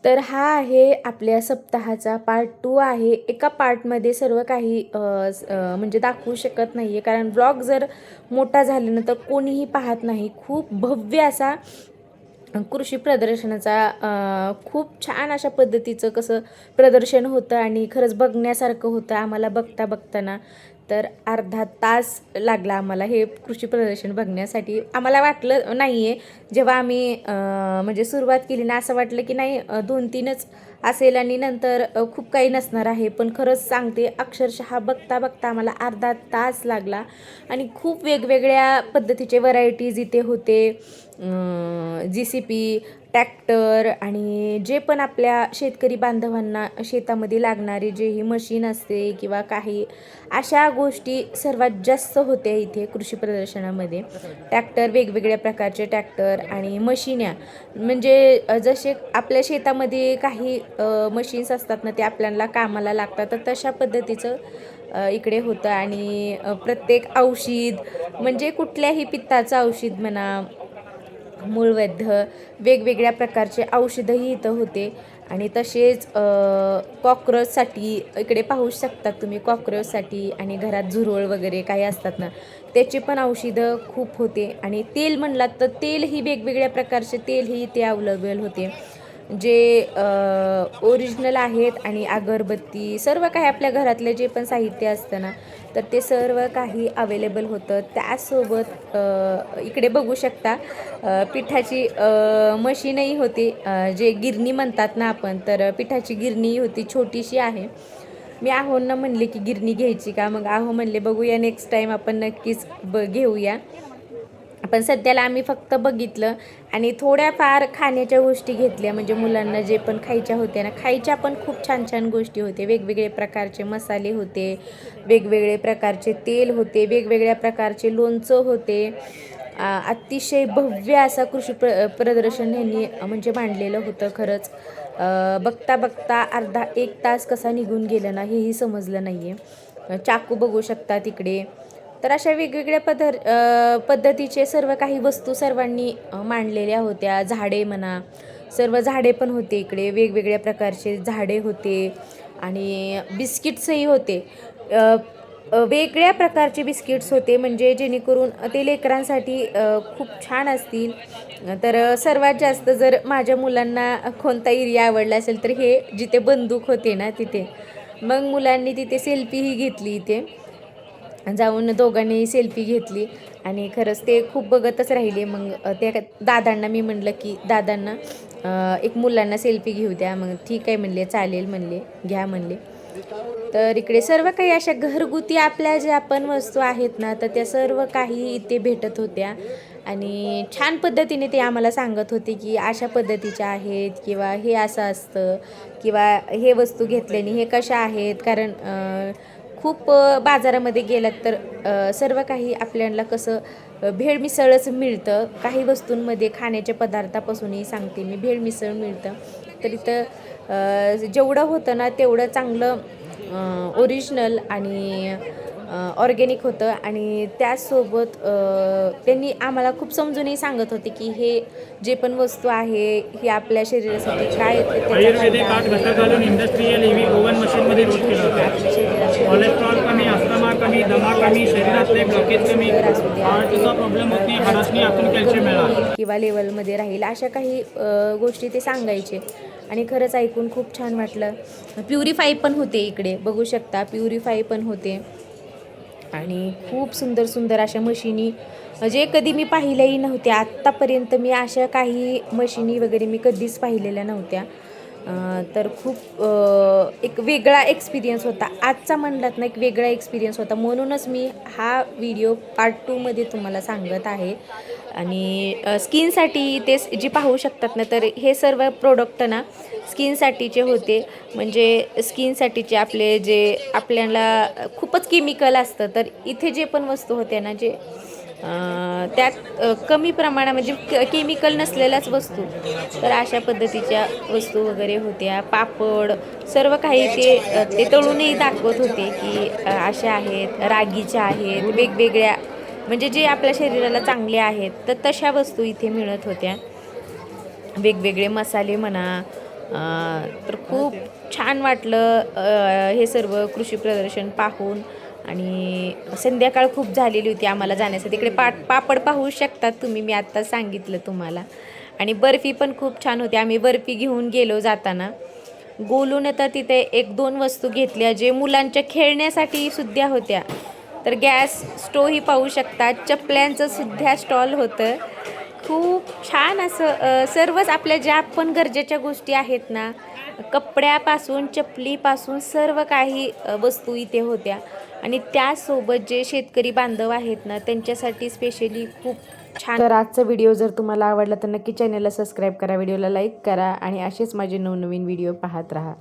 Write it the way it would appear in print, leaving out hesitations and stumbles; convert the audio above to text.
तर हा आहे आपल्या सप्ताहाचा पार्ट 2 आहे. एका पार्टमध्ये सर्व काही म्हणजे दाखवू शकत नाही आहे, कारण ब्लॉग जर मोठा झाल्यानंतर कोणीही पाहत नाही. खूप भव्य असा कृषी प्रदर्शनाचा खूप छान अशा पद्धतीचं कसं प्रदर्शन होतं आणि खरंच बघण्यासारखं होतं आम्हाला बघताना. तर अर्धा तास लागला आम्हाला हे कृषी प्रदर्शन बघण्यासाठी. आम्हाला वाटलं नाही आहे जेव्हा आम्ही म्हणजे सुरुवात केली ना, असं वाटलं की नाही 2-3च असेल आणि नंतर खूप काही नसणार आहे. पण खरंच सांगते, अक्षरशः बघता आम्हाला अर्धा तास लागला आणि खूप वेगवेगळ्या पद्धतीचे व्हरायटीज इथे होते. JCB, ट्रॅक्टर आणि जे पण आपल्या शेतकरी बांधवांना शेतामध्ये लागणारे जे ही मशीन असते किंवा काही अशा गोष्टी सर्वात जास्त होत्या इथे कृषी प्रदर्शनामध्ये. ट्रॅक्टर, वेगवेगळ्या प्रकारचे ट्रॅक्टर आणि मशिन्या, म्हणजे जसे आपल्या शेतामध्ये काही मशीन्स असतात ना, ते आपल्याला कामाला लागतात, तर तशा पद्धतीचं इकडे होतं. आणि प्रत्येक औषध, म्हणजे कुठल्याही पित्ताचं औषध म्हणा, मूळवैद्य, वेगवेगळ्या प्रकारचे औषधंही इथं होते. आणि तसेच कॉक्रोचसाठी इकडे पाहू शकतात तुम्ही, कॉक्रोचसाठी आणि घरात झुरळ वगैरे काही असतात ना, त्याची पण औषधं खूप होते. आणि तेल म्हणलात तर तेलही वेगवेगळ्या प्रकारचे तेलही इथे अवेलेबल होते, जे ओरिजिनल आहेत. आणि अगरबत्ती, सर्व काही आपल्या घरातलं जे पण साहित्य असतं ना, तर ते सर्व काही अवेलेबल होतं. त्यासोबत इकडे बघू शकता पिठाची मशीनही होती, जे गिरणी म्हणतात ना आपण, तर पिठाची गिरणी होती, छोटीशी आहे. मी आहोंना म्हणले की गिरणी घ्यायची का, मग आहो म्हणले बघूया, नेक्स्ट टाईम आपण नक्कीच घेऊया. पण सध्याला आम्ही फक्त बघितलं आणि थोड्याफार खाण्याच्या गोष्टी घेतल्या, म्हणजे मुलांना जे पण खायच्या होत्या ना, खायच्या पण खूप छान छान गोष्टी होते. वेगवेगळे प्रकारचे मसाले होते, वेगवेगळे प्रकारचे तेल होते, वेगवेगळ्या प्रकारचे लोणचं होते. अतिशय भव्य असा कृषी प्रदर्शन यांनी म्हणजे मांडलेलं होतं खरंच. बघता अर्धा 1 तास कसा निघून गेला ना, हेही समजलं नाही आहे. चाकू बघू शकता तिकडे. तर अशा वेगवेगळ्या पद्धतीचे सर्व काही वस्तू सर्वांनी मांडलेल्या होत्या. झाडे म्हणा, सर्व झाडे पण होते इकडे, वेगवेगळ्या प्रकारचे झाडे होते. आणि बिस्किट्सही होते, वेगळ्या प्रकारचे बिस्किट्स होते, म्हणजे जेणेकरून ते लेकरांसाठी खूप छान असतील. तर सर्वात जास्त जर माझ्या मुलांना कोणता एरिया आवडला असेल तर हे जिथे बंदूक होते ना तिथे. मग मुलांनी तिथे सेल्फीही घेतली, इथे जाऊन दोघांनी सेल्फी घेतली आणि खरंच ते खूप बघतच राहिले. मग त्या दादांना मी म्हणलं की दादांना एक मुलांना सेल्फी घेऊ द्या. मग ठीक आहे म्हणले, चालेल म्हणले, घ्या म्हणले. तर इकडे सर्व काही अशा घरगुती आपल्या ज्या पण वस्तू आहेत ना, तर त्या सर्व काही इथे भेटत होत्या. आणि छान पद्धतीने ते आम्हाला सांगत होते की अशा पद्धतीच्या आहेत, किंवा हे असं असतं, किंवा हे वस्तू घेतल्याने हे कशा आहेत. कारण खूप बाजारामध्ये गेलात तर सर्व काही आपल्याला कसं भेळमिसळच मिळतं. काही वस्तूंमध्ये खाण्याच्या पदार्थापासूनही सांगते मी, भेळमिसळ मिळतं. तर इथं जेवढं होतं ना तेवढं चांगलं ओरिजिनल आणि ऑर्गॅनिक होतं. आणि त्याचसोबत त्यांनी आम्हाला खूप समजूनही सांगत होते की हे जे पण वस्तू आहे ही आपल्या शरीरासाठी काय येते, त्याचा आयुर्वेदिक फायदा 8 आहे. घटक घालून इंडस्ट्रियल हेवी ओव्हन मशीनमध्ये रोस्ट केलं आपल्या होतं. शरीरासाठी कोलेस्ट्रॉल कमी, अस्थमा कमी, दमा कमी, शरीरातले ब्लॉकेज कमी, हार्टचा प्रॉब्लेम होत नाही, हाडासनी आतून कॅल्शियम कमी मिळालं. होईल किंवा लेवलमध्ये राहील, अशा काही गोष्टी ते सांगायचे. आणि खरंच ऐकून खूप छान वाटलं. प्युरिफाय पण होते इकडे, बघू शकता, प्युरिफाय पण होते. आणि खूप सुंदर सुंदर अशा मशिनी, जे कधी मी पाहिल्याही नव्हत्या आत्तापर्यंत. मी अशा काही मशिनी वगैरे मी कधीच पाहिलेल्या नव्हत्या. तर खूप एक वेगळा एक्सपिरियन्स होता आजचा, म्हणलात ना, एक वेगळा एक्सपिरियन्स होता. म्हणूनच मी हा व्हिडिओ पार्ट 2मध्ये तुम्हाला सांगत आहे. आणि स्किनसाठी ते जे पाहू शकतात ना, तर हे सर्व प्रोडक्ट ना स्किनसाठीचे होते. म्हणजे स्किनसाठीचे आपले जे आपल्याला खूपच केमिकल असतं, तर इथे जे पण वस्तू होत्या ना, जे त्यात कमी प्रमाणात म्हणजे केमिकल नसलेल्याच वस्तू, तर अशा पद्धतीच्या वस्तू वगैरे होत्या. पापड, सर्व काही ते तळूनही दाखवत होते की अशा आहेत, रागीच्या आहेत, वेगवेगळ्या, म्हणजे जे आपल्या शरीराला चांगले आहेत, तर तशा वस्तू इथे मिळत होत्या. वेगवेगळे मसाले म्हणा, तर खूप छान वाटलं हे सर्व कृषी प्रदर्शन पाहून. आणि संध्याकाळ खूप झालेली होती आम्हाला जाण्यासाठी. तिकडे पापड पाहू शकतात तुम्ही, मी आत्ता सांगितलं तुम्हाला. आणि बर्फी पण खूप छान होती. आम्ही बर्फी घेऊन गेलो जाताना. गोलून तर तिथे 1-2 वस्तू घेतल्या जे मुलांच्या खेळण्यासाठी सुद्धा होत्या. तर गॅस स्टोवही पाहू शकता, चपल्यांचं सुद्धा स्टॉल होतं. खूप छान असं सर्वच आपल्या ज्या पण गरजेच्या गोष्टी आहेत ना, कपड्यापासून चपलीपासून सर्व काही वस्तू इथे होत्या. आणि त्यासोबत जे शेतकरी बांधव आहेत ना, त्यांच्यासाठी स्पेशली खूप छान. तर आजचा व्हिडिओ जर तुम्हाला आवडला तर नक्की चॅनलला सबस्क्राईब करा, व्हिडिओला लाईक करा आणि असेच माझे नवनवीन व्हिडिओ पाहत राहा.